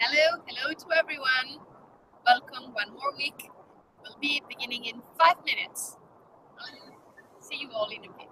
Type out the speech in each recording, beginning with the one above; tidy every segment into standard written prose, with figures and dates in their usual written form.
Hello to everyone. Welcome one more week. We'll be beginning in 5 minutes. See you all in a bit.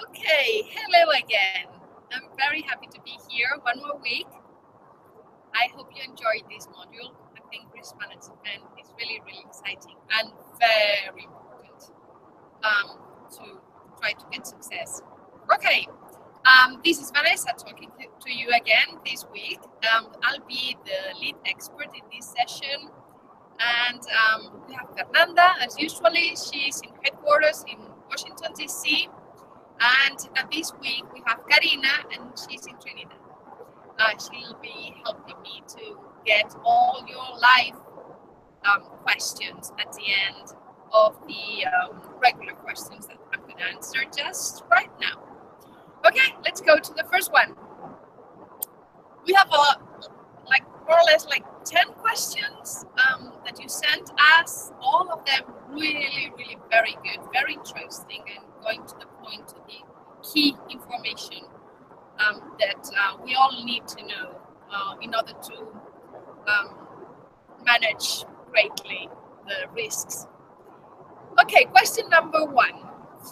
Okay, hello again. I'm very happy to be here one more week. I hope you enjoyed this module. I think we risk management is really, really exciting and very important to try to get success. Okay, this is Vanessa talking to you again this week. I'll be the lead expert in this session, and we have Fernanda, as usually. She's in headquarters in Washington, D.C., and this week we have Karina, and she's in Trinidad. She'll be helping me to get all your live questions at the end of the regular questions that I'm going to answer just right now. Okay, let's go to the first one. We have more or less 10 questions that you sent us. All of them really, really very good, very interesting, and going to the point, to the key information that we all need to know in order to manage greatly the risks. Okay, question number 1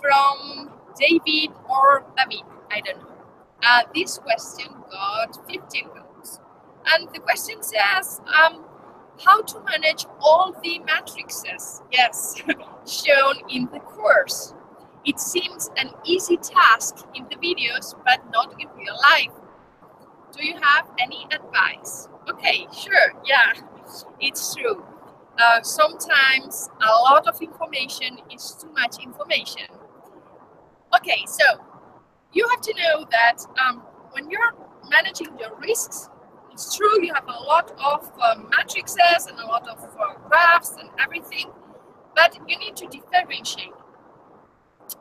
from David or David, I don't know. This question got 15 votes. And the question says, how to manage all the matrices, yes, shown in the course. It seems an easy task in the videos, but not in real life. Do you have any advice? Okay, sure, yeah, it's true. Sometimes a lot of information is too much information. Okay, so you have to know that when you're managing your risks, it's true you have a lot of matrices and a lot of graphs and everything, but you need to differentiate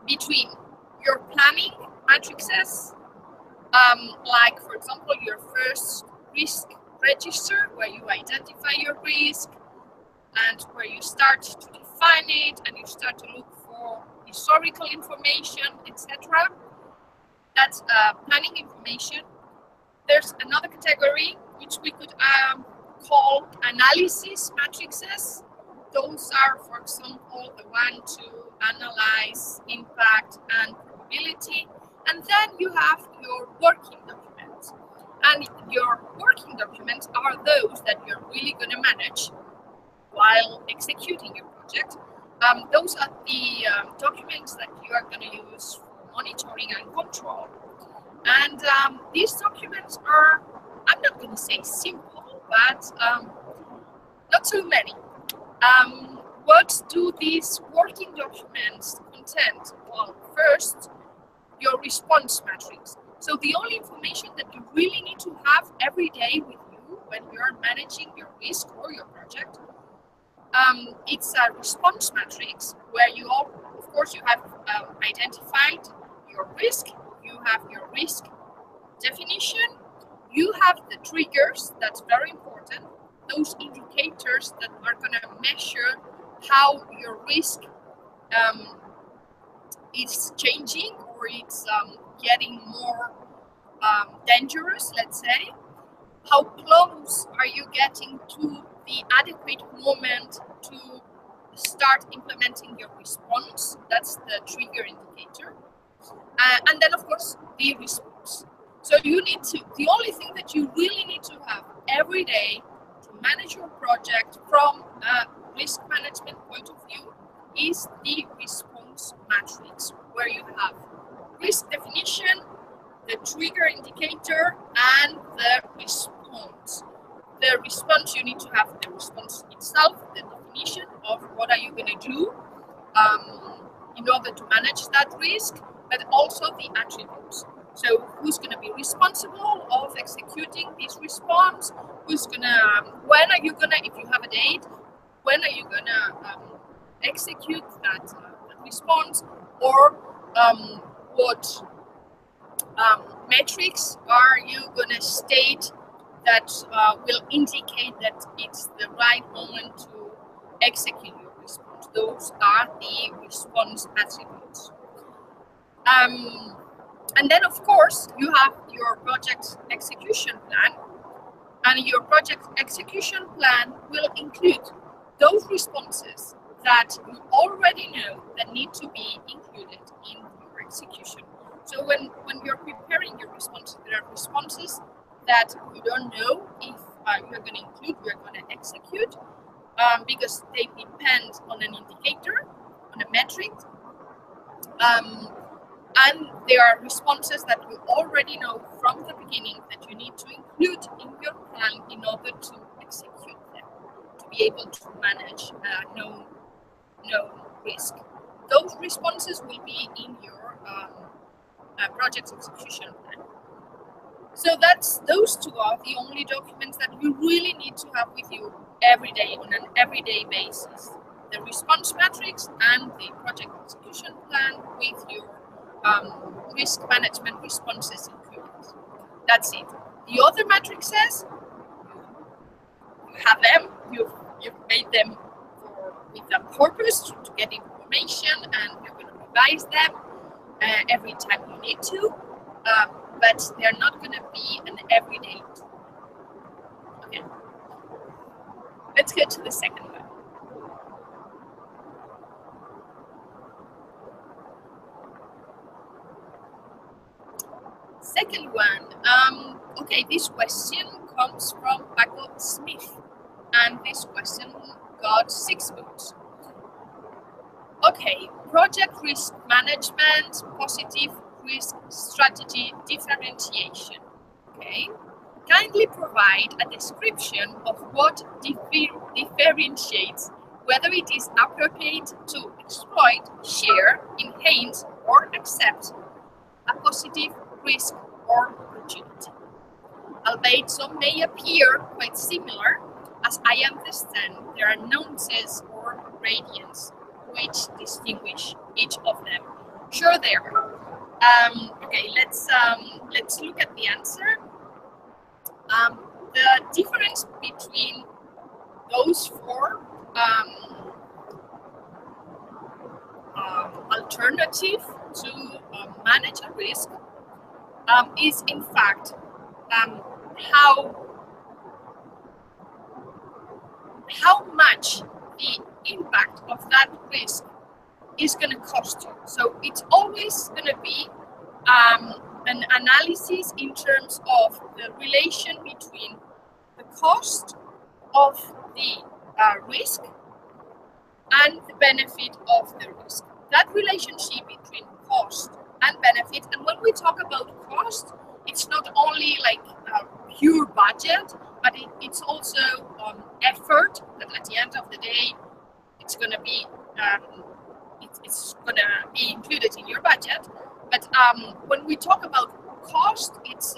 between your planning matrices, like for example your first risk register, where you identify your risk and where you start to define it and you start to look for historical information, etc. That's planning information. There's another category which we could call analysis matrices. Those are, for example, the one to analyze impact and probability. And then you have your working documents. And your working documents are those that you're really going to manage while executing your project. Those are the documents that you are going to use for monitoring and control. And these documents are, I'm not going to say simple, but not so many. What do these working documents contain? Well, first, your response matrix. So the only information that you really need to have every day with you when you're managing your risk or your project, it's a response matrix where you all, of course, you have identified your risk, you have your risk definition, you have the triggers, that's very important, those indicators that are going to measure how your risk is changing or it's getting more dangerous, let's say. How close are you getting to the adequate moment to start implementing your response? That's the trigger indicator. And then, of course, the response. So you need to, the only thing that you really need to have every day to manage your project from a risk management point of view is the response matrix, where you have risk definition, the trigger indicator, and the response. The response, you need to have the response itself, the definition of what are you going to do in order to manage that risk, but also the attributes. So who's going to be responsible of executing this response? Who's going to, when are you going to, if you have a date, when are you going to execute that response? Or what metrics are you going to state that will indicate that it's the right moment to execute your response? Those are the response attributes. And then, of course, you have your project execution plan, and your project execution plan will include those responses that you already know that need to be included in your execution. So when you're preparing your responses, there are responses that you don't know if you're going to include, you're going to execute. because they depend on an indicator, on a metric, and there are responses that you already know from the beginning that you need to include in your plan in order to execute them, to be able to manage known risk. Those responses will be in your project execution plan. So those two are the only documents that you really need to have with you every day on an everyday basis. The response matrix and the project execution plan with your risk management responses included. That's it. The other matrices, you have them, you've made them with a purpose to get information, and you're going to revise them every time you need to, but they're not going to be an everyday tool. Okay. Let's go to the second one. Second one, okay, this question comes from Paco Smith, and this question got 6 votes. Okay, project risk management, positive risk strategy differentiation. Okay, kindly provide a description of what differentiates whether it is appropriate to exploit, share, enhance, or accept a positive risk or opportunity. Albeit some may appear quite similar, as I understand there are nuances or gradients which distinguish each of them. Sure, there are. Okay, let's look at the answer. The difference between those 4 alternative to manage a risk is in fact how much the impact of that risk is going to cost you. So it's always going to be an analysis in terms of the relation between the cost of the risk and the benefit of the risk. That relationship between cost and benefit, and when we talk about cost, it's not only like pure budget, but it's also effort that at the end of the day it's going to be included in your budget. But when we talk about cost, it's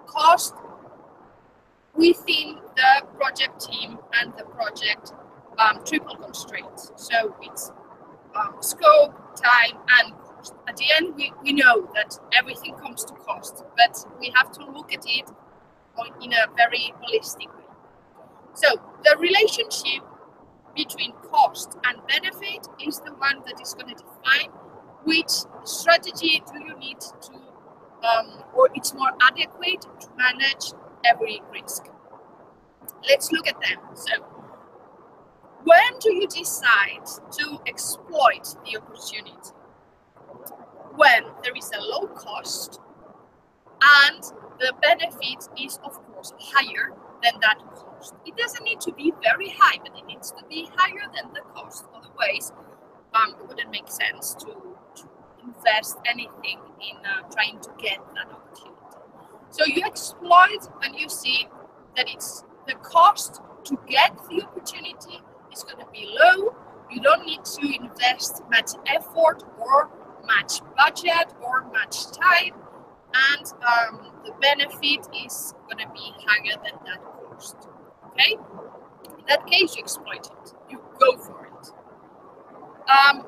cost within the project team and the project triple constraints. So it's scope, time, and cost. At the end, we know that everything comes to cost, but we have to look at it in a very holistic way. So the relationship between cost and benefit is the one that is going to define which strategy do you need to, or it's more adequate to manage every risk. Let's look at them. So, when do you decide to exploit the opportunity? When there is a low cost and the benefit is, of course, higher than that cost. It doesn't need to be very high, but it needs to be higher than the cost. Otherwise, it wouldn't make sense to invest anything in trying to get that opportunity. So you exploit when you see that it's the cost to get the opportunity is going to be low. You don't need to invest much effort or much budget or much time, and the benefit is going to be higher than that cost. Okay? In that case, you exploit it. You go for it.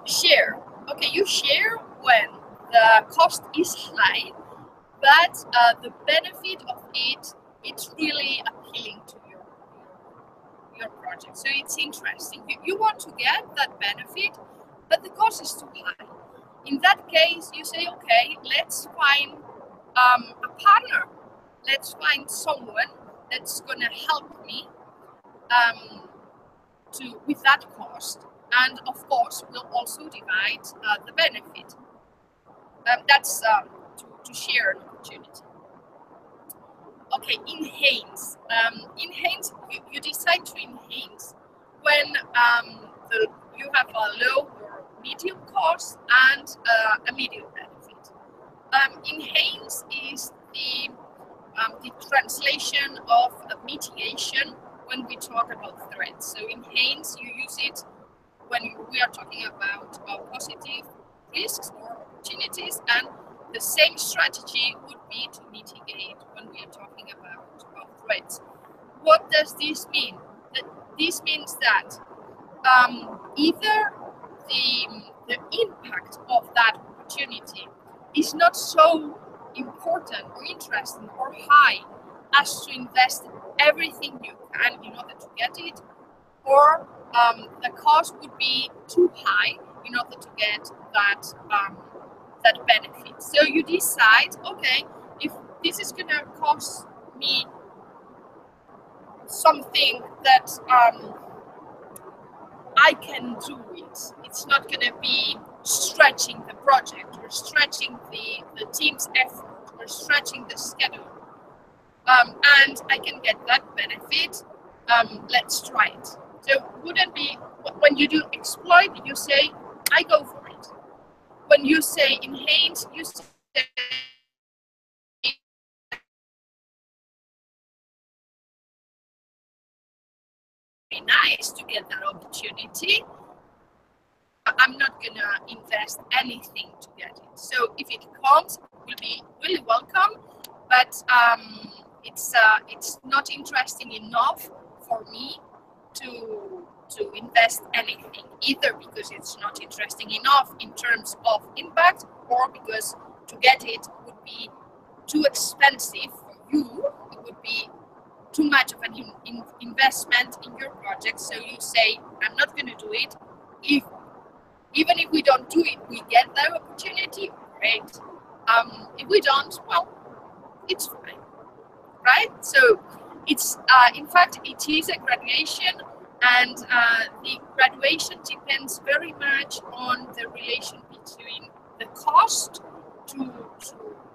Share. Okay, you share when the cost is high, but the benefit of it's really appealing to your project. So it's interesting. You want to get that benefit, but the cost is too high. In that case, you say, okay, let's find a partner. Let's find someone that's going to help me with that cost. And of course, we'll also divide the benefit. That's to share an opportunity. Okay, enhance. Enhance, you decide to enhance when you have a low or medium cost and a medium benefit. Enhance is the translation of mitigation when we talk about threats. So enhance, you use it when we are talking about positive risks or opportunities, and the same strategy would be to mitigate when we are talking about threats. What does this mean? This means that either the impact of that opportunity is not so important or interesting or high as to invest everything you can in order to get it, or the cost would be too high in order to get that that benefit. So you decide, okay, if this is gonna cost me something that I can do it. It's not going to be stretching the project or stretching the team's effort or stretching the schedule. And I can get that benefit. Let's try it. So wouldn't be, when you do exploit, you say, I go for it. When you say enhance, you say, nice to get that opportunity. I'm not gonna invest anything to get it. So if it comes, it will be really welcome, but it's not interesting enough for me to invest anything, either because it's not interesting enough in terms of impact, or because to get it would be too expensive for you. It would be too much of an investment in your project. So you say, I'm not going to do it. Even if we don't do it, we get that opportunity, great. If we don't, well, it's fine, right? So it's, in fact, it is a graduation, and the graduation depends very much on the relation between the cost to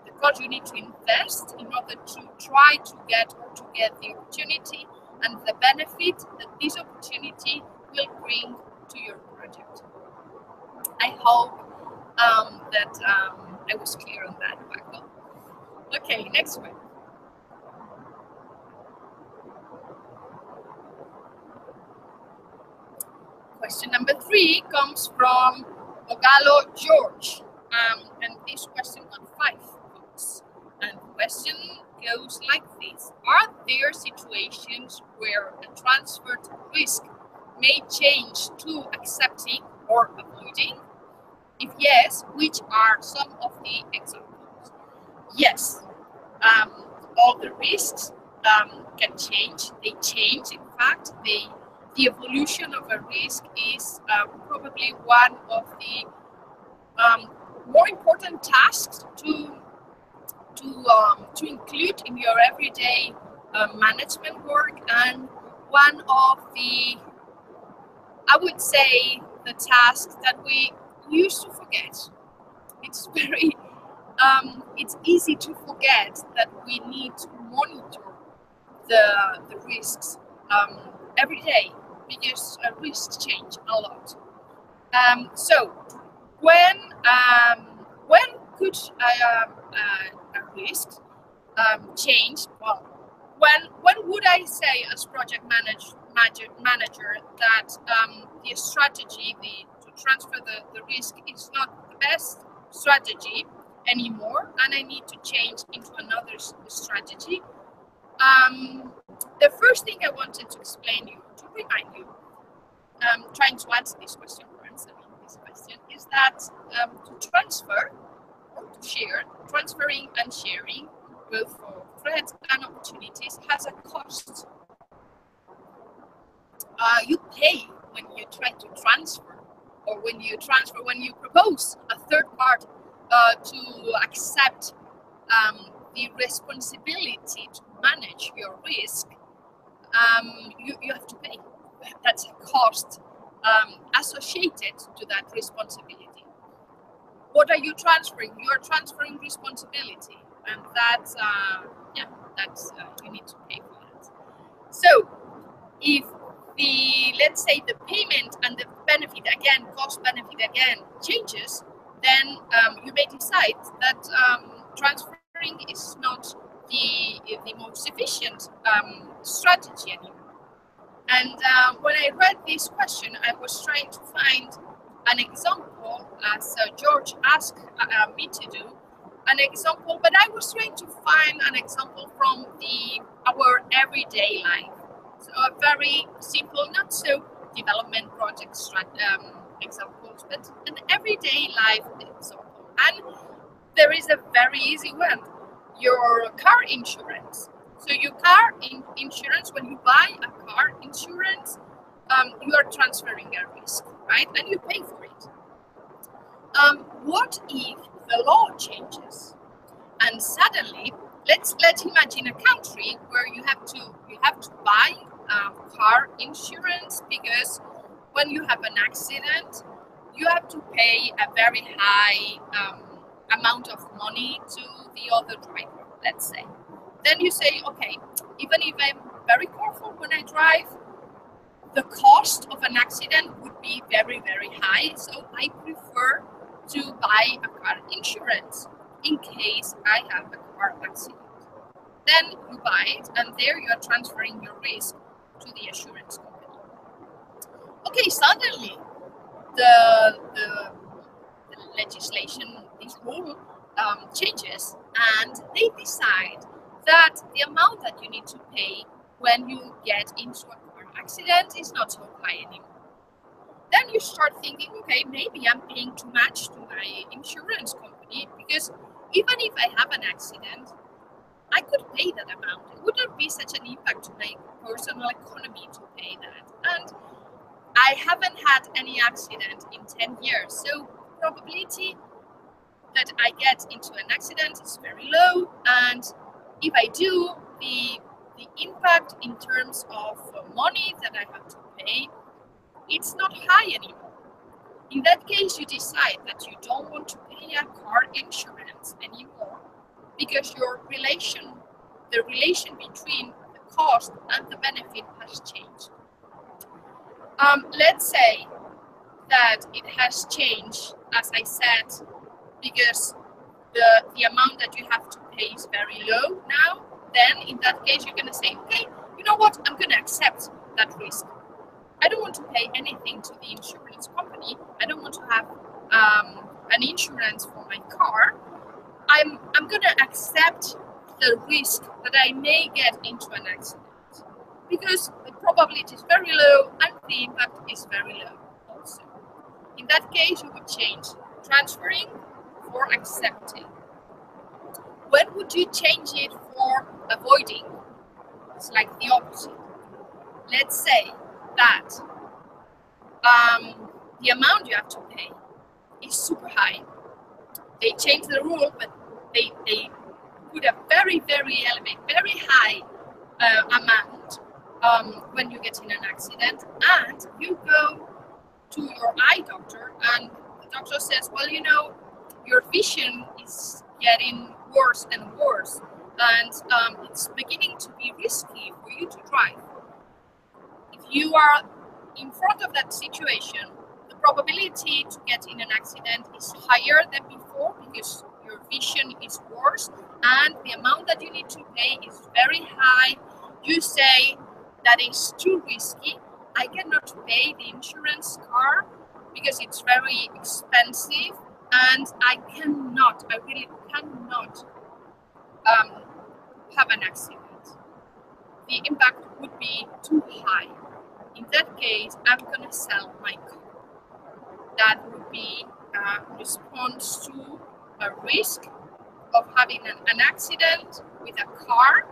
the cost you need to invest in order to try to get the opportunity, and the benefit that this opportunity will bring to your project. I hope that I was clear on that, Paco. Okay, next one. Question number 3 comes from Ogalo George, and this question got 5 votes. And the question goes like this: are there situations where a transferred risk may change to accepting or avoiding? If yes, which are some of the examples? Yes, all the risks can change. They change, in fact. The evolution of a risk is probably one of the more important tasks to include in your everyday management work, and one of the, I would say, the tasks that we used to forget. It's very it's easy to forget that we need to monitor the risks every day, because risks change a lot. So when could a risk change? Well, when would I say, as project manager, that the strategy to transfer the risk is not the best strategy anymore, and I need to change into another strategy? The first thing I wanted to explain you, to remind you, trying to answer this question, is that to transfer or to share, transferring and sharing, both for threats and opportunities, has a cost. You pay when you try to transfer, or when you propose a third part to accept the responsibility to manage your risk. You have to pay. That's a cost associated to that responsibility. What are you transferring? You are transferring responsibility, and that's you need to pay for that. So if let's say the payment and the benefit again, cost benefit again changes, then you may decide that transferring is not the most efficient strategy anymore. And when I read this question, I was trying to find an example, as George asked me to do, an example, but I was trying to find an example from our everyday life. So a very simple, not so development project examples, but an everyday life example. And there is a very easy one, your car insurance. So your car insurance, when you buy a car insurance, you are transferring a risk, right? And you pay for it. What if the law changes and suddenly, let's imagine a country where you have to buy car insurance, because when you have an accident, you have to pay a very high amount of money to the other driver, let's say. Then you say, okay, even if I'm very careful when I drive, the cost of an accident would be very, very high. So I prefer to buy a car insurance in case I have a car accident. Then you buy it, and there you are transferring your risk to the insurance company. Okay, suddenly the legislation, this rule changes, and they decide that the amount that you need to pay when you get into a car accident is not so high anymore. Then you start thinking, okay, maybe I'm paying too much to my insurance company, because even if I have an accident, I could pay that amount. It wouldn't be such an impact to my personal economy to pay that. And I haven't had any accident in 10 years, so probability that I get into an accident is very low, and if I do, the impact in terms of money that I have to pay, it's not high anymore. In that case, you decide that you don't want to pay a car insurance anymore, because the relation between the cost and the benefit has changed. Let's say that it has changed, as I said, because the amount that you have to pay is very low now. Then in that case, you're going to say, okay, you know what, I'm going to accept that risk. I don't want to pay anything to the insurance company. I don't want to have an insurance for my car. I'm going to accept the risk that I may get into an accident, because the probability is very low and the impact is very low also. In that case, you would change transferring for accepting. When would you change it for avoiding? It's like the opposite. Let's say that the amount you have to pay is super high. They change the rule, but they put a very, very elevated, very high amount when you get in an accident, and you go to your eye doctor, and the doctor says, well, you know, your vision is getting worse and worse, and it's beginning to be risky for you to drive. If you are in front of that situation, the probability to get in an accident is higher than before, because your vision is worse and the amount that you need to pay is very high. You say that is too risky. I cannot pay the insurance car because it's very expensive, and I really cannot have an accident. The impact would be too high. In that case, I'm going to sell my car. That would be a response to a risk of having an accident with a car.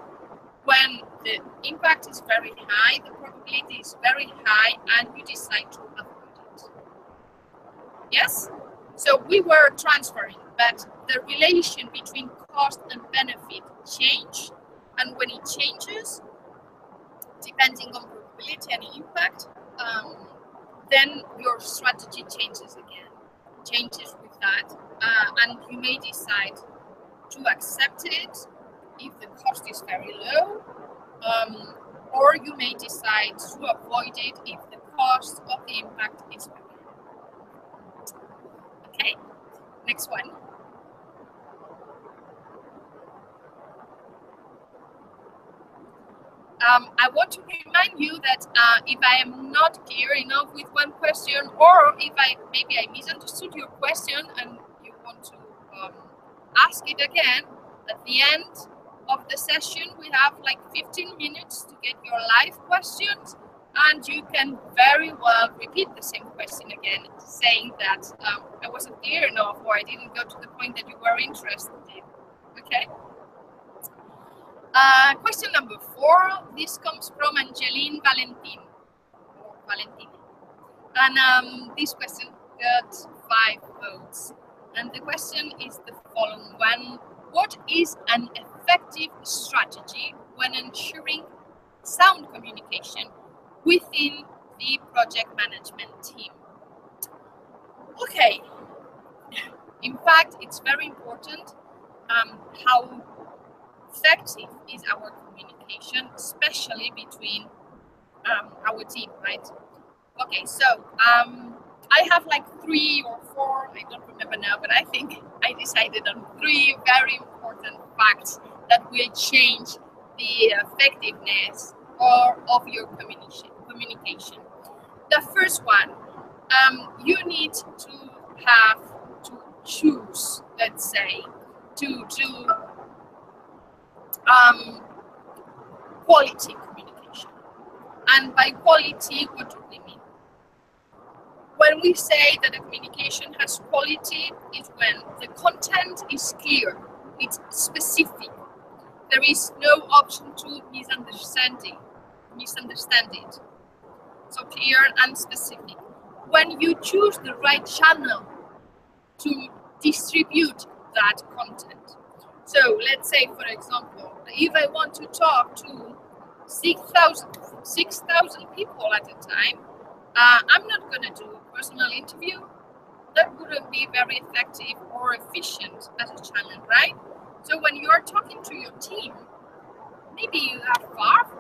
When the impact is very high, the probability is very high, and you decide to avoid it. Yes? So we were transferring, but the relation between cost and benefit changed, and when it changes, depending on probability and impact, then your strategy changes with that, and you may decide to accept it if the cost is very low, or you may decide to avoid it if the cost of the impact is better. Okay, next one. I want to remind you that if I am not clear enough with one question, or if maybe I misunderstood your question and you want to ask it again, at the end of the session we have like 15 minutes to get your live questions, and you can very well repeat the same question again, saying that I wasn't clear enough or I didn't go to the point that you were interested in. Okay? Question number 4. This comes from Angeline Valentin, or Valentini. And this question got 5 votes. And the question is the following one. What is an effective strategy when ensuring sound communication within the project management team? Okay. In fact, it's very important how effective is our communication, especially between our team, right? Okay, so I have like 3 or 4, I don't remember now, but I think I decided on 3 very important facts that will change the effectiveness of your communication. The first one, you need to have to choose, let's say, to do quality communication. And by quality, what do we mean? When we say that the communication has quality, it's when the content is clear, it's specific. There is no option to misunderstand it. So clear and specific. When you choose the right channel to distribute that content. So let's say, for example, if I want to talk to 6,000 people at a time, I'm not going to do a personal interview. That wouldn't be very effective or efficient as a channel, right? So when you are talking to your team, maybe you have 5,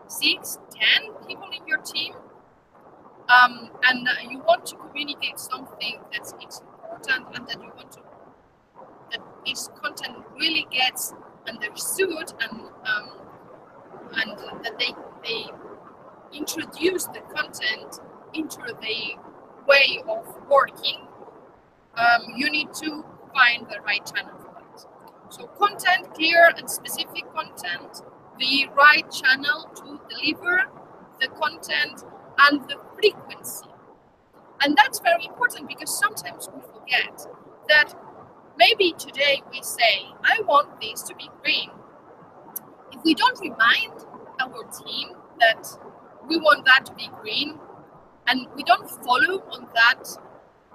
6, 10 people in your team, and you want to communicate something that's important and that you want to that this content really gets understood and that they introduce the content into the way of working, you need to find the right channel for it. So content, clear and specific content, the right channel to deliver the content, and the frequency. And that's very important because sometimes we forget that maybe today we say, I want this to be green. If we don't remind our team that we want that to be green, and we don't follow on that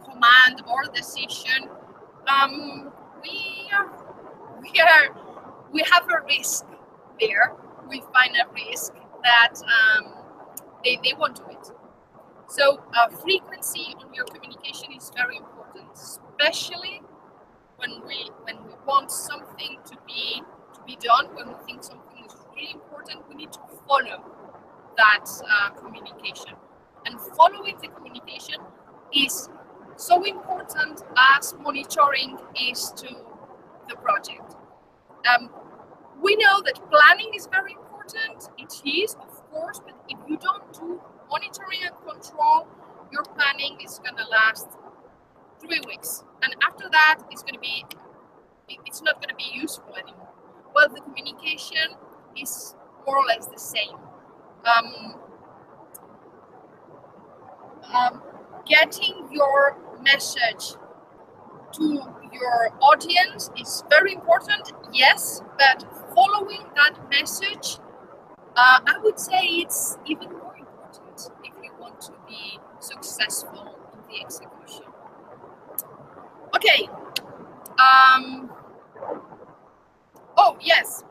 command or decision, we have a risk there. We find a risk that they won't do it. So frequency on your communication is very important, especially when we want something to be done, when we think something is really important, we need to follow that communication. And following the communication is so important as monitoring is to the project. We know that planning is very important. It is, of course, but if you don't do monitoring and control, your planning is going to last 3 weeks. And after that, it's not going to be useful anymore. Well, the communication is more or less the same. Getting your message to your audience is very important, yes, but following that message, I would say it's even more important if you want to be successful in the execution. Okay. Oh, yes.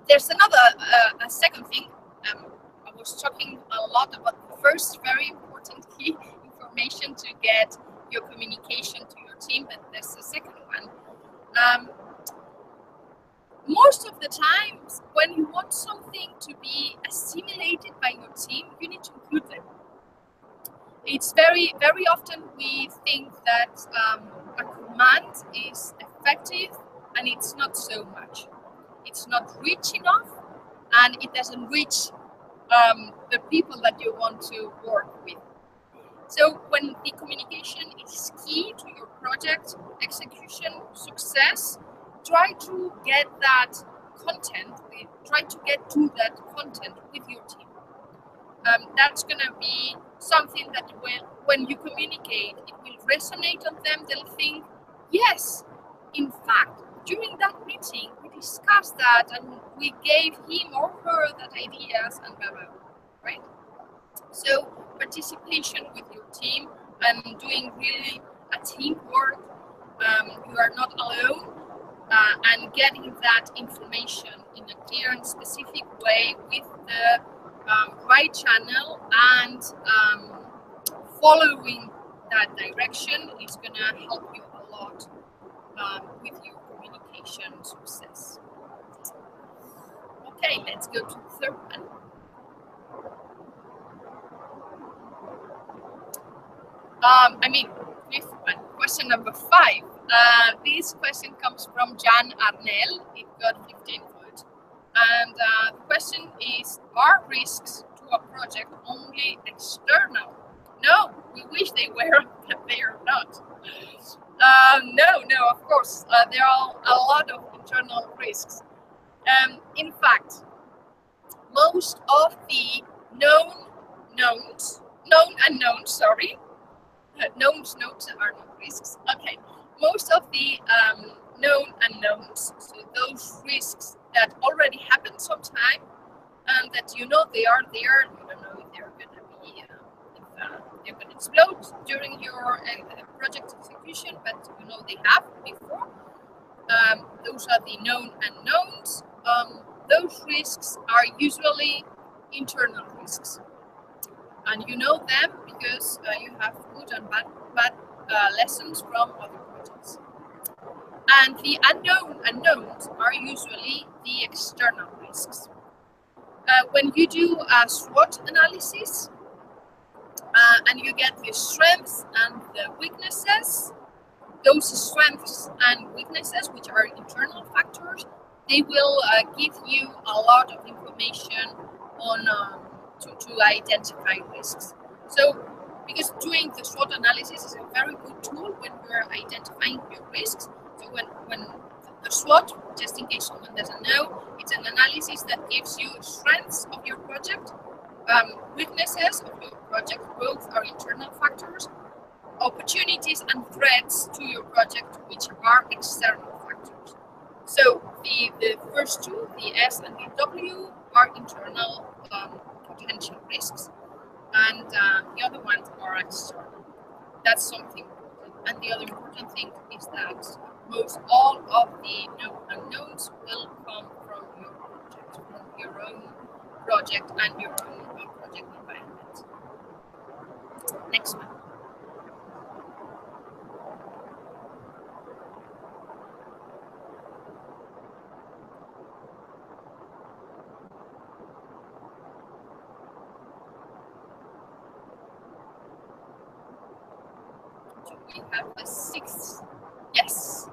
There's another, a second thing. I was talking a lot about the first very important key information to get your communication to your team, but there's a second one. most of the times, when you want something to be assimilated by your team, you need to include them. It's very often we think that a command is effective, and it's not so much. It's not rich enough, and it doesn't reach the people that you want to work with. So when the communication is key to your project execution success, try to get that content, try to get to that content with your team. That's going to be something that when you communicate, it will resonate on them. They'll think, yes, in fact, during that meeting, we discussed that and we gave him or her that ideas and blah, blah, blah, right? So participation with your team and doing really a teamwork, you are not alone, and getting that information in a clear and specific way with the right channel and following that direction is going to help you a lot with your communication success. Okay, let's go to the third one. Fifth one, question number 5. This question comes from Jan Arnell. It got 15 votes. And the question is, are risks to a project only external? No, we wish they were, but they are not. No, of course, there are a lot of internal risks. In fact, most of the known unknowns are not risks. Okay, most of the known unknowns, so those risks that already happened sometime, and that you know they are there, you don't know if they're going to be, they're going to explode during your project execution, but you know they have before. Those are the known unknowns. Those risks are usually internal risks. And you know them because you have good and bad lessons from other projects. And the unknown unknowns are usually the external risks. When you do a SWOT analysis and you get the strengths and the weaknesses, those strengths and weaknesses, which are internal factors, they will give you a lot of information on to identify risks. So, because doing the SWOT analysis is a very good tool when we're identifying your risks. So when the SWOT, just in case someone doesn't know, it's an analysis that gives you strengths of your project, weaknesses of your project, both are internal factors, opportunities and threats to your project, which are external factors. So the first two, the S and the W, are internal potential risks, and the other ones are external. That's something important. And the other important thing is that most all of the known unknowns will come from your project, from your own project and your own project environment. Next one. We have a 6th. Yes.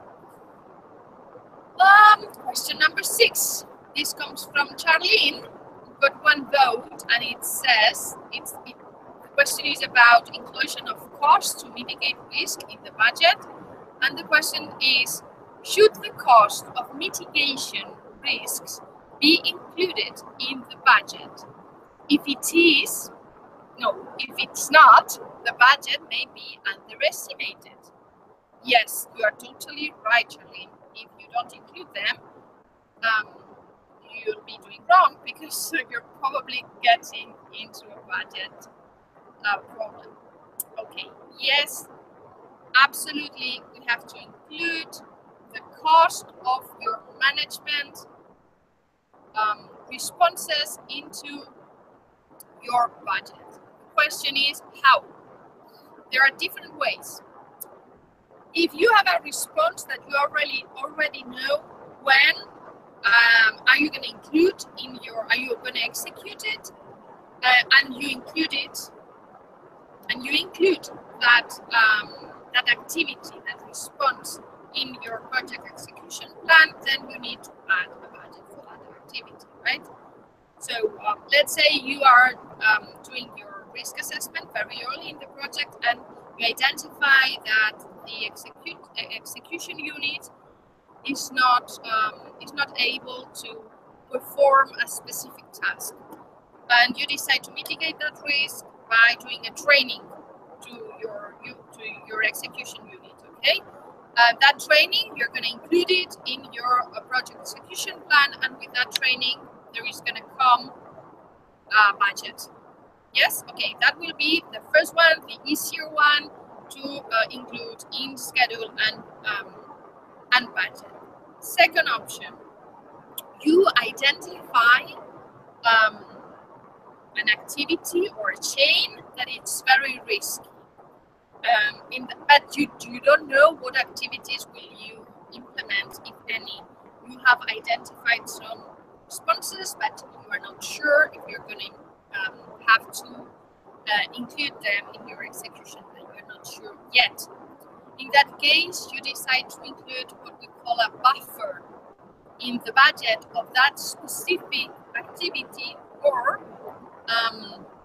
Question number 6. This comes from Charlene. We've got 1 vote, and it says the question is about inclusion of costs to mitigate risk in the budget. And the question is, should the cost of mitigation risks be included in the budget? If it's not, the budget may be underestimated. Yes, you are totally right, Charlene. If you don't include them, you'll be doing wrong because you're probably getting into a budget problem. Okay, yes, absolutely, we have to include the cost of your management responses into your budget. The question is how? There are different ways. If you have a response that you already know when Are you going to include in your, are you going to execute it? And you include it, and you include that, that activity, that response in your project execution plan, then you need to add a budget for that activity, right? So let's say you are doing your risk assessment very early in the project, and you identify that the execution unit is not able to perform a specific task, and you decide to mitigate that risk by doing a training to your execution unit. Okay, that training, you're going to include it in your project execution plan, and with that training there is going to come a budget. Yes, okay, that will be the first one, the easier one to include in schedule and budget. Second option, you identify an activity or a chain that it's very risky, but you don't know what activities will you implement, if any. You have identified some responses, but you are not sure if you're going to have to include them in your execution, and you're not sure yet. In that case, you decide to include what we call a buffer in the budget of that specific activity, or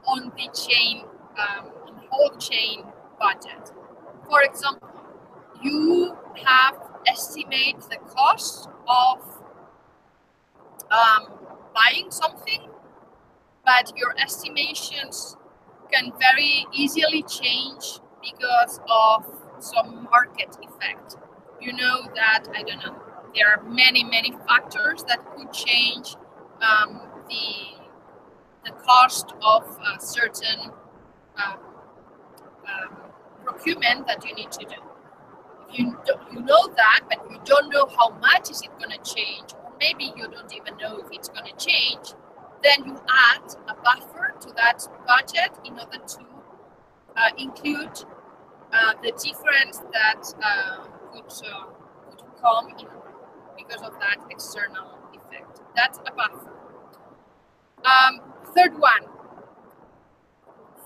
on the chain, on the whole chain budget. For example, you have estimated the cost of buying something, but your estimations can very easily change because of some market effect. You know that, I don't know, there are many factors that could change the cost of a certain procurement that you need to do. If you know that, but you don't know how much is it going to change, or maybe you don't even know if it's going to change, then you add a buffer to that budget in order to include the difference that could come in because of that external effect. That's a buffer. Third one,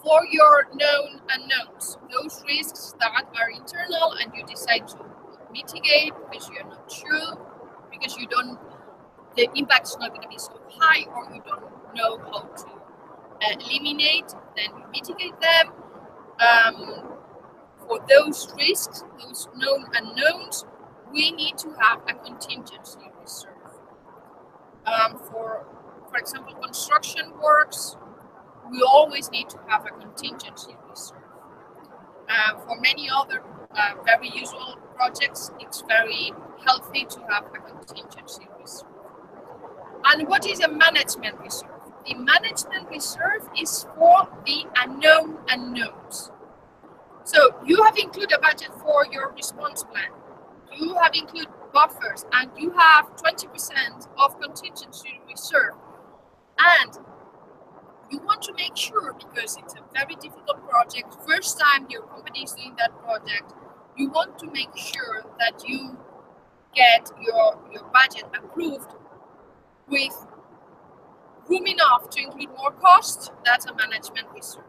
for your known unknowns, those risks that are internal and you decide to mitigate because you're not sure, because you don't, the impact is not going to be so high, or you don't know how to eliminate, then you mitigate them. For those risks, those known unknowns, we need to have a contingency reserve. For example, construction works, we always need to have a contingency reserve. For many other very usual projects, it's very healthy to have a contingency reserve. And what is a management reserve? The management reserve is for the unknown unknowns. So you have included a budget for your response plan. You have included buffers, and you have 20% of contingency reserve. And you want to make sure, because it's a very difficult project, first time your company is doing that project, you want to make sure that you get your budget approved with room enough to include more costs. That's a management reserve.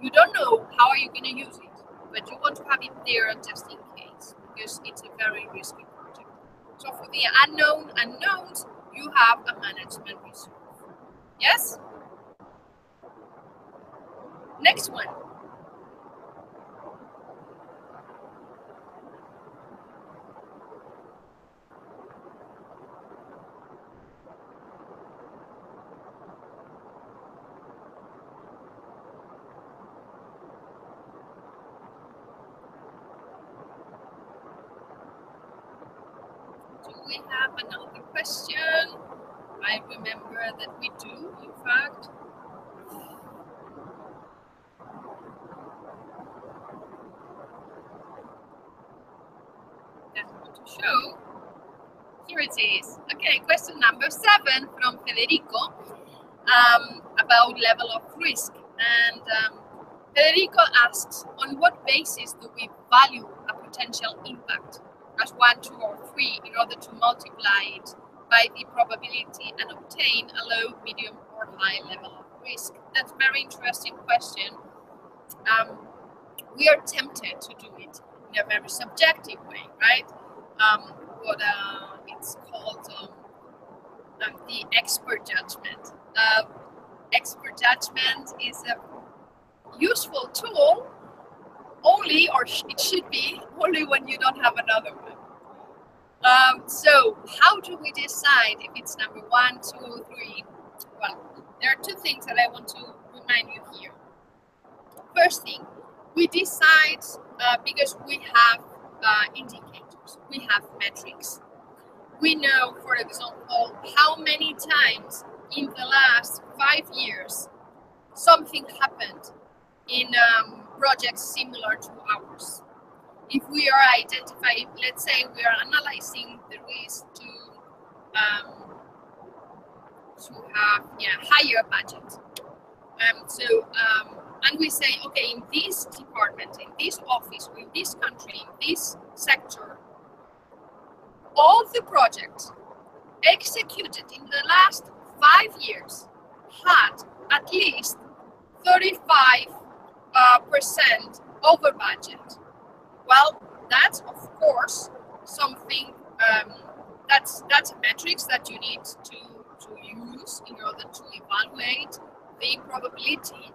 You don't know how are you going to use it, but you want to have it there just in case, because it's a very risky project. So for the unknown unknowns, you have a management reserve. Yes? Next one. Do we have another question? I remember that we do, in fact. Just want to show. Here it is. Okay, question number 7 from Federico about level of risk. And Federico asks, on what basis do we value a potential impact as 1, 2, or 3 in order to multiply it by the probability and obtain a low, medium, or high level of risk? That's a very interesting question. We are tempted to do it in a very subjective way, right? What it's called the expert judgment. Expert judgment is a useful tool only, or it should be, only when you don't have another one. So how do we decide if it's number 1, 2, 3? Well, there are 2 things that I want to remind you here. First thing, we decide because we have indicators, we have metrics. We know, for example, how many times in the last 5 years something happened in projects similar to ours. If we are identifying, let's say we are analyzing the risk to have higher budget. And we say, okay, in this department, in this office, or in this country, in this sector, all the projects executed in the last 5 years had at least 35% over budget. Well, that's of course something that's a metrics that you need to use in order to evaluate the probability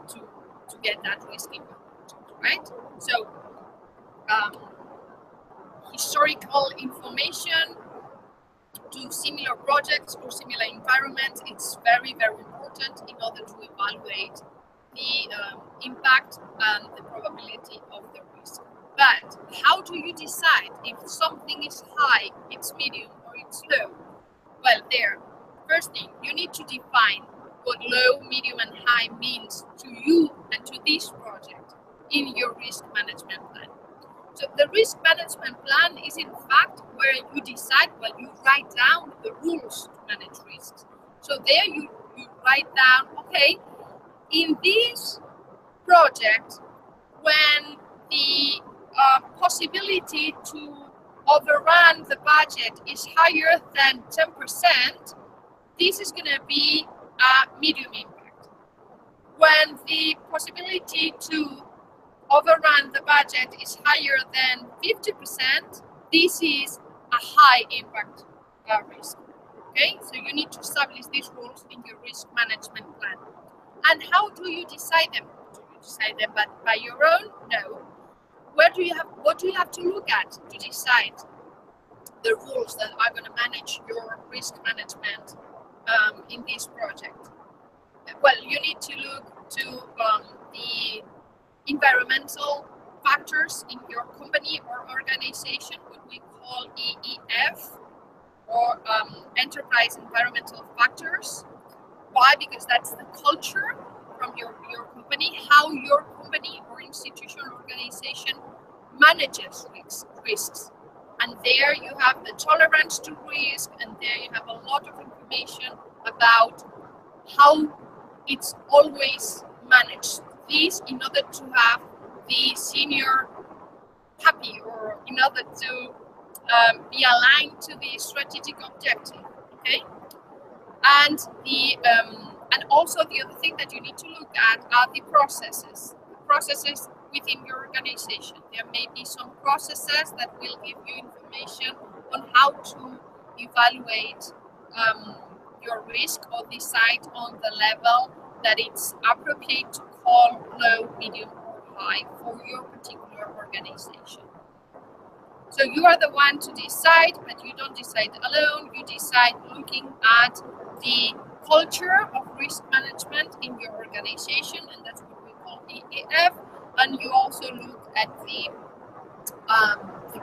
to get that risk in your project, right? So historical information to similar projects or similar environments, it's very, very important in order to evaluate the impact and the probability of the risk. But how do you decide if something is high, it's medium, or it's low? Well, first thing, you need to define what low, medium, and high means to you and to this project in your risk management plan. So the risk management plan is in fact where you decide, well, you write down the rules to manage risks. So there you write down, okay, in this project, when the possibility to overrun the budget is higher than 10%, this is going to be a medium impact. When the possibility to overrun the budget is higher than 50%, this is a high impact risk. Okay, so you need to establish these rules in your risk management plan. And how do you decide them? Do you decide them by your own? No. What do you have to look at to decide the rules that are going to manage your risk management in this project? Well, you need to look to the environmental factors in your company or organization, what we call EEF, or enterprise environmental factors. Why? Because that's the culture from your company, how your company or institution or organization manages risks. And there you have the tolerance to risk, and there you have a lot of information about how it's always managed. This in order to have the senior happy, or in order to be aligned to the strategic objective. Okay, and also the other thing that you need to look at are the processes. Processes within your organization. There may be some processes that will give you information on how to evaluate your risk or decide on the level that it's appropriate to call low, medium, or high for your particular organization. So you are the one to decide, but you don't decide alone. You decide looking at the culture of risk management in your organization, and that's what we call EEF. And you also look at the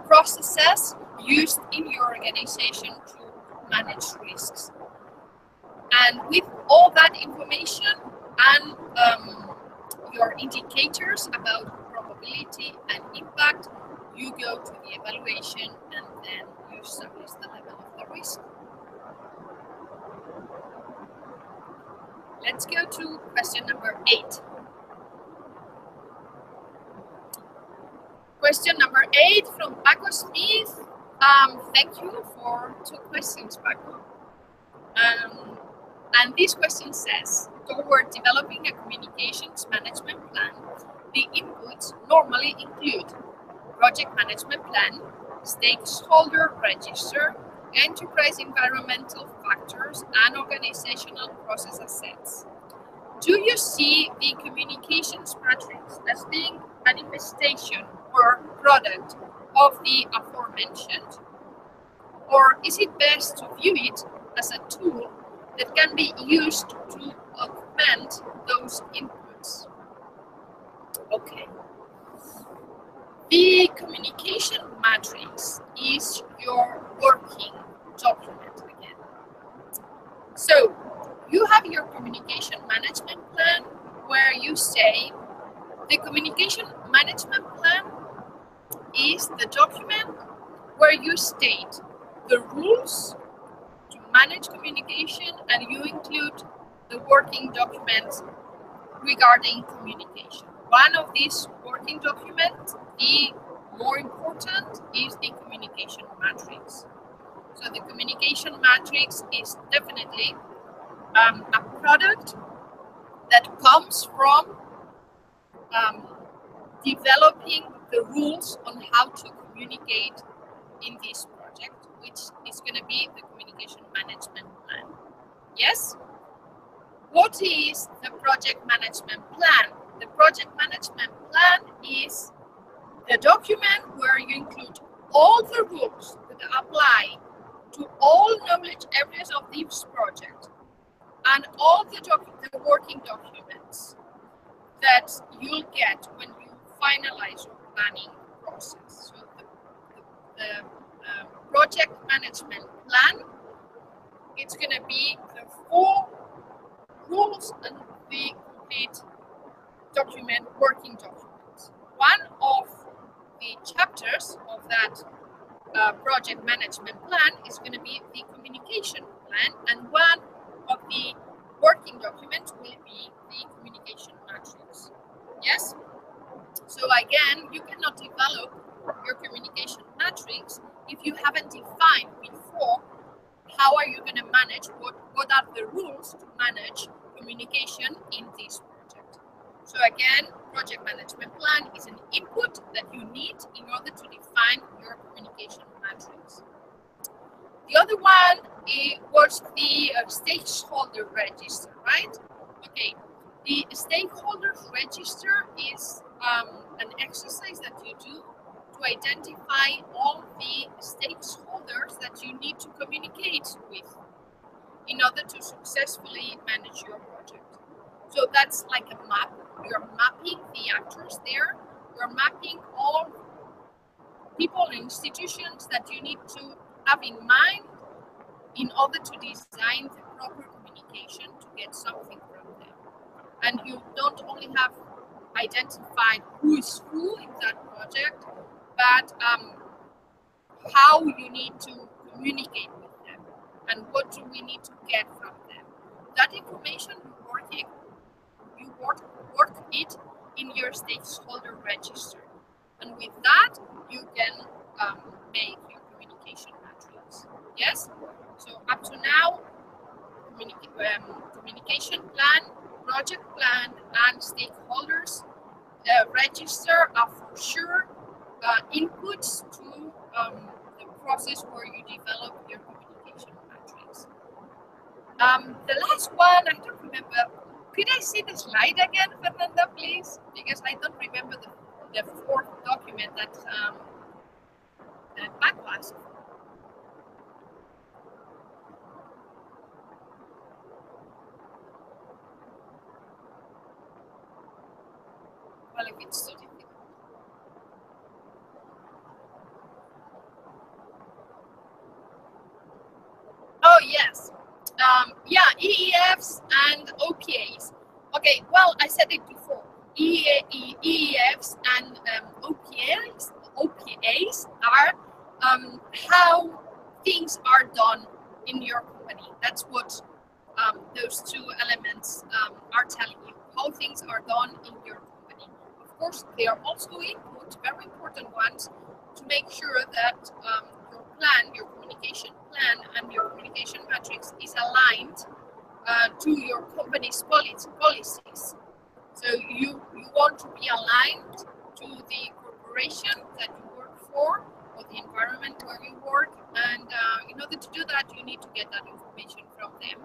processes used in your organization to manage risks. And with all that information and your indicators about probability and impact, you go to the evaluation, and then you establish the level of the risk. Let's go to question number 8. Question number 8 from Paco Smith. Thank you for 2 questions, Paco. And this question says, toward developing a communications management plan, the inputs normally include project management plan, stakeholder register, enterprise environmental factors, and organizational process assets. Do you see the communications matrix as being a manifestation or product of the aforementioned? Or is it best to view it as a tool that can be used to augment those inputs? Okay. The communication matrix is your working document again. So you have your communication management plan where you say the communication management plan is the document where you state the rules to manage communication, and you include the working documents regarding communication. One of these working documents, the more important, is the communication matrix. So the communication matrix is definitely a product that comes from developing the rules on how to communicate in this project, which is going to be the communication management plan. Yes? What is the project management plan? The project management plan is the document where you include all the rules that apply to all knowledge areas of this project and all the working documents that you'll get when you finalize your planning process. So the project management plan, it's going to be the full rules and the complete document, working documents. One of the chapters of that project management plan is going to be the communication plan, and one of the working documents will be the communication matrix. Yes? So again, you cannot develop your communication matrix if you haven't defined before how are you going to manage, what are the rules to manage communication in this project. So again, project management plan is an input that you need in order to define your communication matrix. The other one was the stakeholder register, right? Okay, the stakeholder register is an exercise that you do to identify all the stakeholders that you need to communicate with in order to successfully manage your project. So that's like a map. You're mapping the actors there. You're mapping all people and institutions that you need to have in mind in order to design the proper communication to get something from them. And you don't only have identified who is who in that project, but how you need to communicate with them and what do we need to get from them. That information you work it in your stakeholder register, and with that you can make your communication matrix. Yes. So up to now, communication plan, project plan, and stakeholders register are for sure inputs to the process where you develop your communication matrix. The last one, I don't remember. Could I see the slide again, Fernanda, please? Because I don't remember the fourth document that back was. Well, if it's so difficult. Oh, yes. Yeah, EEFs and OPAs. Okay, well, I said it before. EEFs and OPAs are how things are done in your company. That's what those two elements are telling you, how things are done in your company. Of course, they are also input, very important ones, to make sure that your plan, your communication plan, and your communication matrix is aligned to your company's policies. So you want to be aligned to the corporation that you work for or the environment where you work, and in order to do that, you need to get that information from them,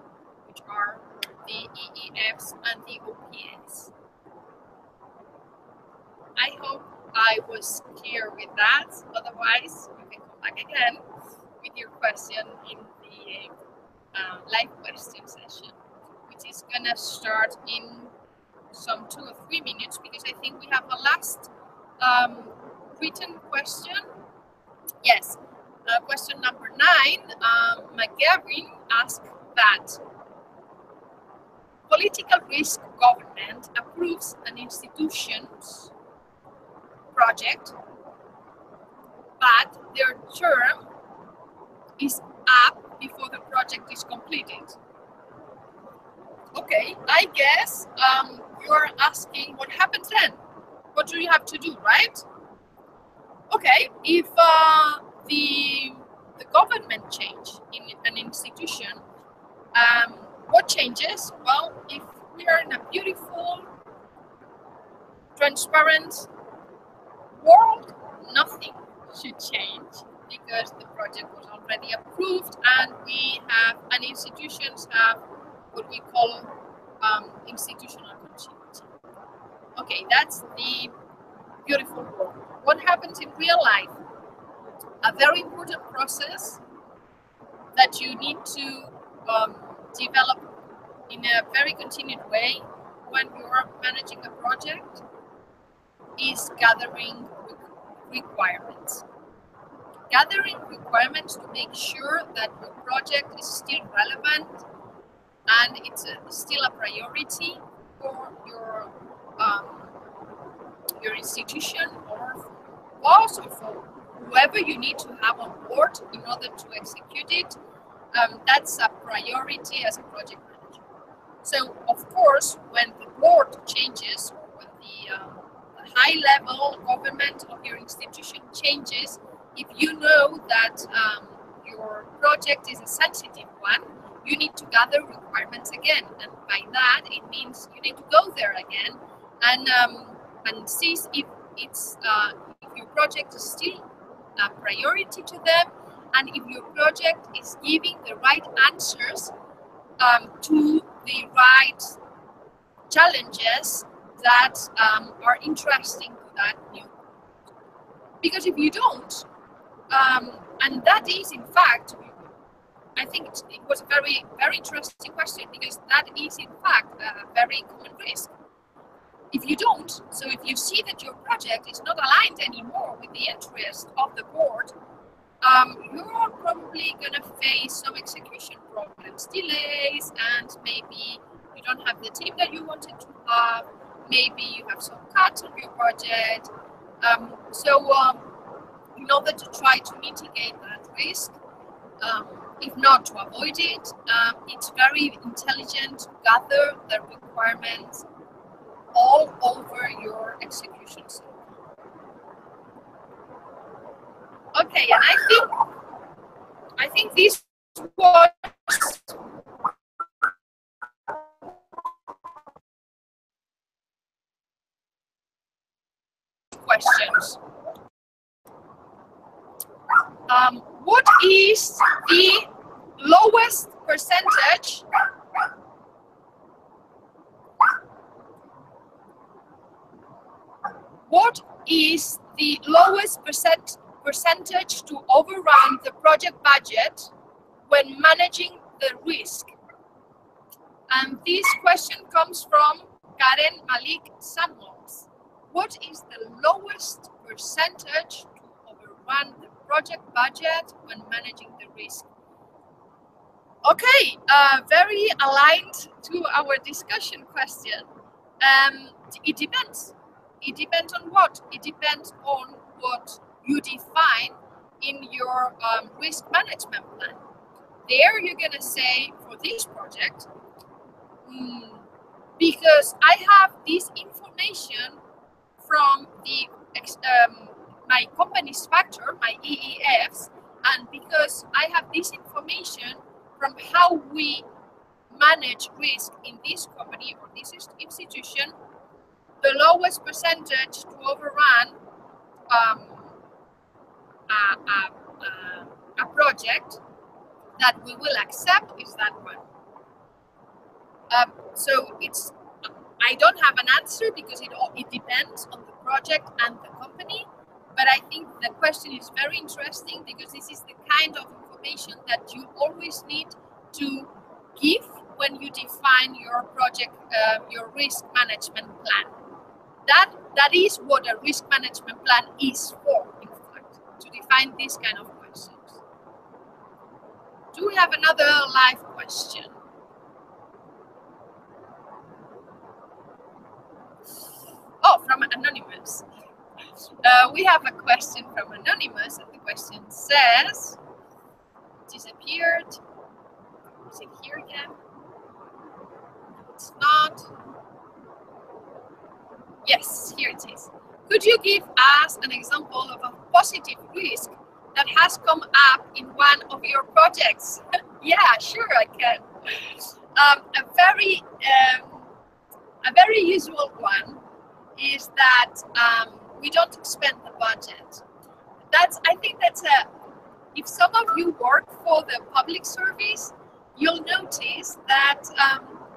which are the EEFs and the OPS. I hope I was clear with that. Otherwise, you can come back again with your question in the live question session, which is gonna start in some 2 or 3 minutes, because I think we have a last written question. Yes, question number 9. McGavin asked that political risk government approves an institution's project, but their term is up before the project is completed. Okay, I guess you're asking what happens then? What do you have to do, right? Okay, if the government change in an institution, what changes? Well, if we are in a beautiful, transparent world, nothing should change, because the project was already approved, and we have, and institutions have what we call institutional continuity. Okay, that's the beautiful world. What happens in real life? A very important process that you need to develop in a very continued way when you are managing a project is gathering requirements. Gathering requirements to make sure that your project is still relevant and it's still a priority for your institution, or boss, or for whoever you need to have on board in order to execute it. That's a priority as a project manager. So, of course, when the board changes, or when the high-level government of your institution changes, if you know that your project is a sensitive one, you need to gather requirements again, and by that it means you need to go there again and see if it's if your project is still a priority to them, and if your project is giving the right answers to the right challenges that are interesting to that new. Because if you don't, and that is in fact, I think it was a very, very interesting question, because that is in fact a very common risk. If you don't, so if you see that your project is not aligned anymore with the interest of the board, you're probably going to face some execution problems, delays, and maybe you don't have the team that you wanted to have, maybe you have some cuts on your budget. In order to try to mitigate that risk, if not to avoid it, it's very intelligent to gather the requirements all over your execution cycle. Okay, and I think this was questions. What is the lowest percentage percentage to overrun the project budget when managing the risk? And this question comes from Karen Malik Samuels. What is the lowest percentage to overrun the project budget when managing the risk? Okay, very aligned to our discussion question. It depends. It depends on what? It depends on what you define in your risk management plan. There you're going to say, for this project, because I have this information from the my company's factor, my EEFs, And because I have this information from how we manage risk in this company or this institution, the lowest percentage to overrun a project that we will accept is that one. So I don't have an answer because it depends on the project and the company, but I think the question is very interesting because this is the kind of information that you always need to give when you define your project, your risk management plan. That is what a risk management plan is for, in fact, to define these kind of questions. Do we have another live question? Oh, from Anonymous. We have a question from Anonymous, and the question says, disappeared. Is it here again? No, it's not. Yes, here it is. Could you give us an example of a positive risk that has come up in one of your projects? Yeah, sure, I can. A very usual one is that we don't expend the budget. I think that's if some of you work for the public service, you'll notice that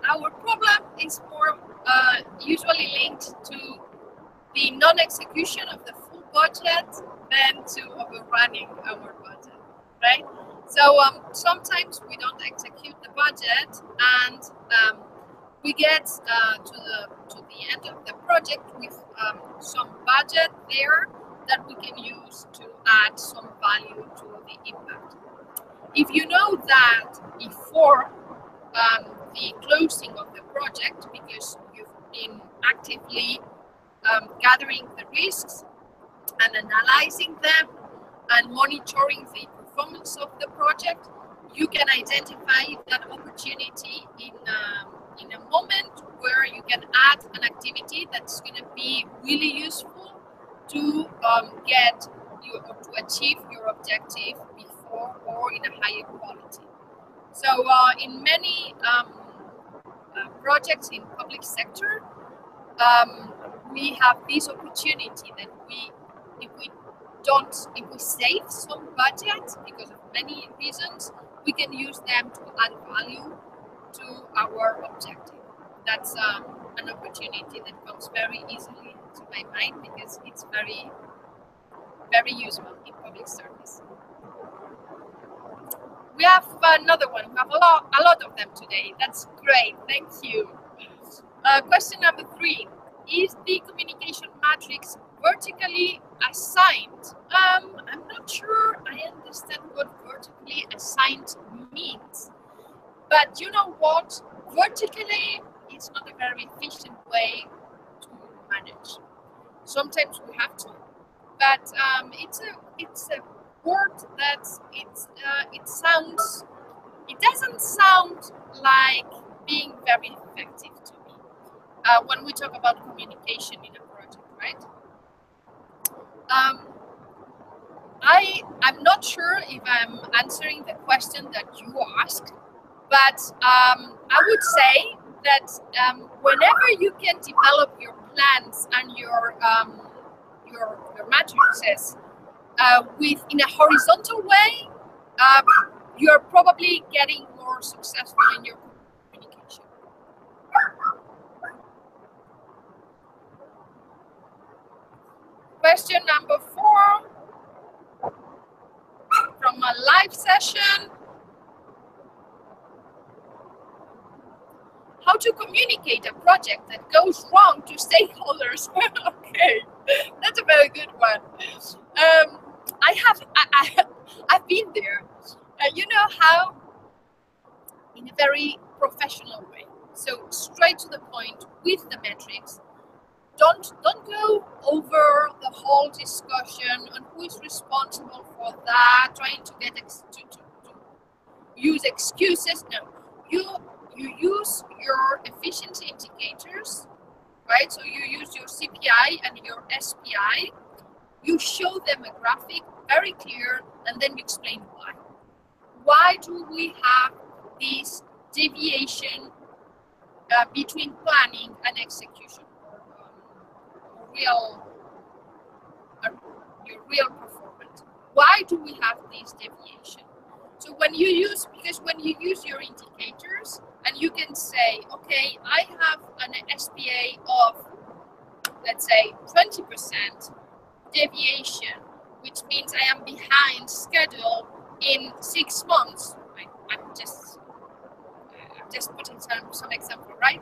our problem is more usually linked to the non-execution of the full budget than to overrunning our budget, right? So sometimes we don't execute the budget, and we get to the end of the project with some budget there that we can use to add some value to the impact. If you know that before the closing of the project, because you've been actively gathering the risks and analyzing them and monitoring the performance of the project, you can identify that opportunity in a moment where you can add an activity that's going to be really useful to achieve your objective before or in a higher quality. So in many projects in public sector, we have this opportunity that if we save some budget because of many reasons, we can use them to add value to our objective. That's an opportunity that comes very easily to my mind because it's very, very useful in public service. We have another one. We have a lot of them today. That's great. Thank you. Question number 3. Is the communication matrix vertically assigned? I'm not sure I understand what vertically assigned means. But you know what? Vertically, it's not a very efficient way to manage. Sometimes we have to, but it's a word that it doesn't sound like being very effective to me when we talk about communication in a project, right? I'm not sure if I'm answering the question that you asked, but I would say that whenever you can develop your plans and your matrices in a horizontal way, you're probably getting more successful in your communication. Question number 4 from a live session. How to communicate a project that goes wrong to stakeholders? Okay, that's a very good one. I've been there. You know how, in a very professional way. So straight to the point with the metrics. Don't go over the whole discussion on who is responsible for that, trying to get to use excuses. No, you use your efficiency indicators, right? So you use your CPI and your SPI you show them a graphic, very clear, and then you explain why. Why do we have this deviation between planning and execution, or your real performance? Why do we have this deviation? So when you use your indicators, and you can say, okay, I have an SPA of, let's say, 20% deviation, which means I am behind schedule in 6 months. I'm just putting some example, right?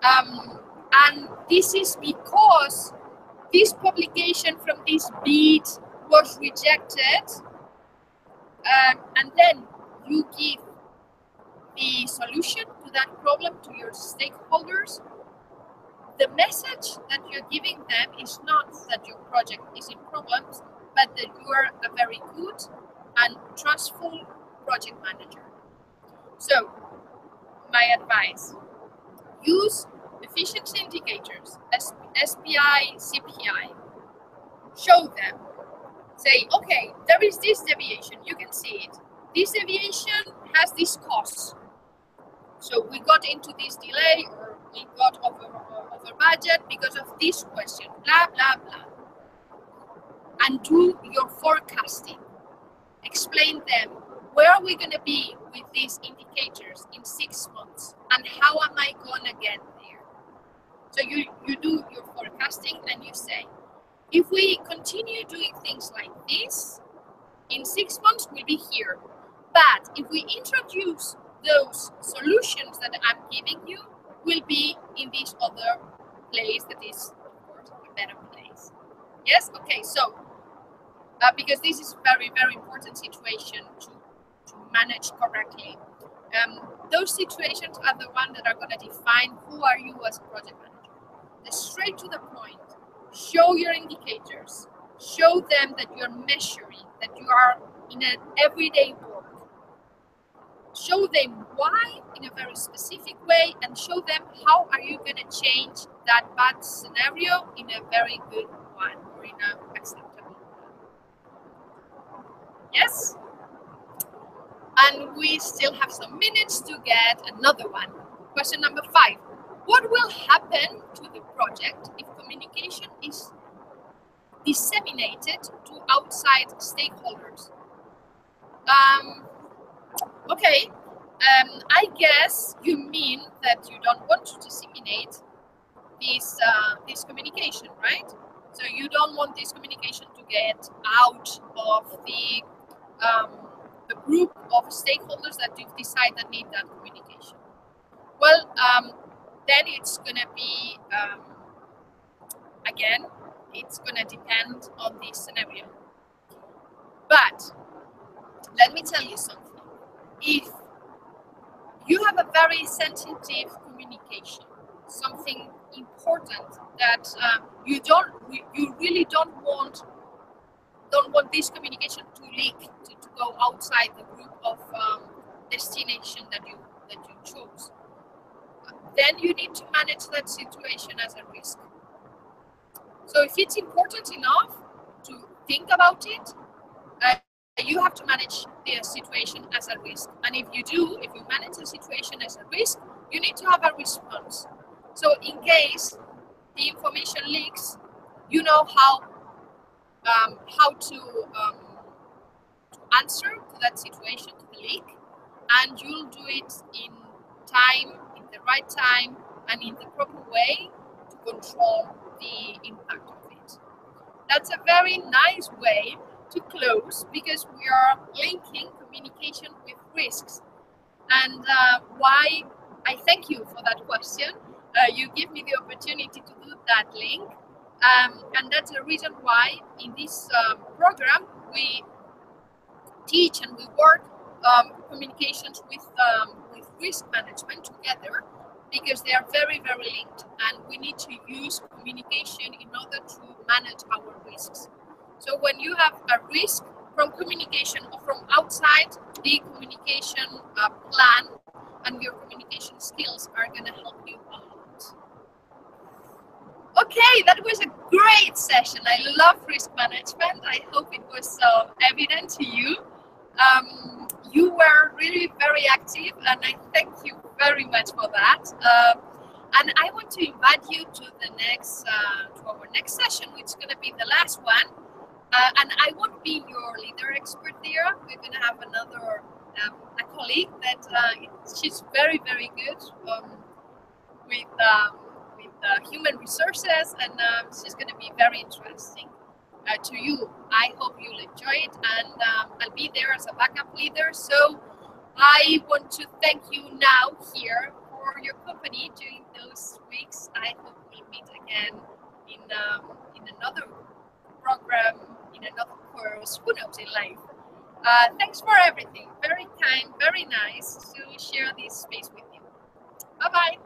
And this is because this publication from this bid was rejected, and then you give the solution to that problem to your stakeholders. The message that you're giving them is not that your project is in problems, but that you are a very good and trustful project manager. So, my advice, use efficiency indicators, SPI, CPI. Show them. Say, okay, there is this deviation, you can see it. This deviation has this cost. So we got into this delay, or we got over budget because of this question, blah, blah, blah. And do your forecasting. Explain them, where are we going to be with these indicators in 6 months? And how am I going to get there? So you do your forecasting, and you say, if we continue doing things like this, in 6 months we'll be here. But if we introduce those solutions that I'm giving you, will be in this other place that is, of course, a better place. Yes? Okay, so because this is very, very important situation to manage correctly. Those situations are the ones that are going to define who are you as a project manager. Straight to the point. Show your indicators. Show them that you're measuring, that you are in an everyday work. Show them why in a very specific way, and show them how are you going to change that bad scenario in a very good one, or in an acceptable one. Yes? And we still have some minutes to get another one. Question number 5. What will happen to the project if communication is disseminated to outside stakeholders? Okay, I guess you mean that you don't want to disseminate this communication, right? So you don't want this communication to get out of the group of stakeholders that you've decided that need that communication. Well, then it's gonna be again, it's gonna depend on this scenario. But let me tell you something. If you have a very sensitive communication, something important that you really don't want this communication to leak, to go outside the group of destination that you chose, then you need to manage that situation as a risk. So if it's important enough to think about it, you have to manage the situation as a risk. And if you manage the situation as a risk, you need to have a response. So in case the information leaks, you know how to answer to that situation, to the leak, and you'll do it in time, in the right time, and in the proper way to control the impact of it. That's a very nice way to close, because we are linking communication with risks. And why I thank you for that question. You give me the opportunity to do that link. And that's the reason why in this program we teach and we work communications with risk management together, because they are very, very linked, and we need to use communication in order to manage our risks. So when you have a risk from communication or from outside, the communication plan and your communication skills are going to help you a lot. Okay, that was a great session. I love risk management. I hope it was evident to you. You were really very active, and I thank you very much for that. And I want to invite you to the next, to our next session, which is going to be the last one. And I won't be your leader expert there. We're going to have another a colleague that she's very, very good with human resources, and she's going to be very interesting to you. I hope you'll enjoy it, and I'll be there as a backup leader. So I want to thank you now here for your company during those weeks. I hope we'll meet again in another program, in another course, who knows, in life. Thanks for everything. Very kind, very nice to share this space with you. Bye-bye.